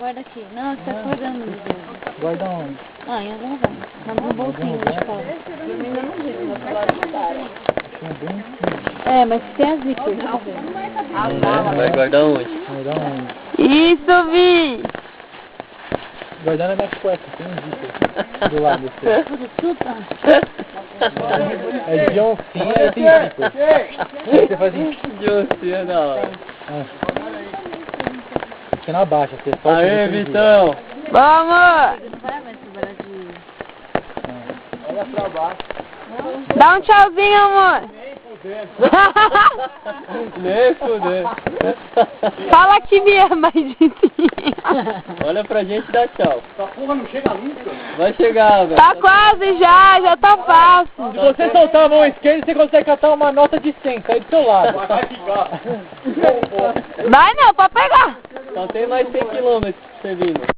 guarda aqui. Não, você tá guardando no dedo. Guarda onde? Ah, em algum lugar. No bolsinho de calça. Ainda não vi, meu celular não dá. É, mas tem a zíper. Vai guardar onde? Guarda onde? Isso, Vi! Guardar na minha cueca, tem um zíper do lado do seu. É de oncinha e tem zíper. Aí você faz assim. De oncinha da hora. Você não abaixa, você só... Aê, Vitão! Vamos! Olha pra baixo. Dá um tchauzinho, amor! Nem fuder. Fala que me ama, gente. Olha pra gente e dá tchau. Essa porra não chega nunca. Vai chegar, velho. Tá quase já tá fácil. Se você soltar a mão esquerda, você consegue catar uma nota de 100, cai do seu lado. Vai ficar. Vai não, pode pegar. Só tem mais 100 km pra você vindo.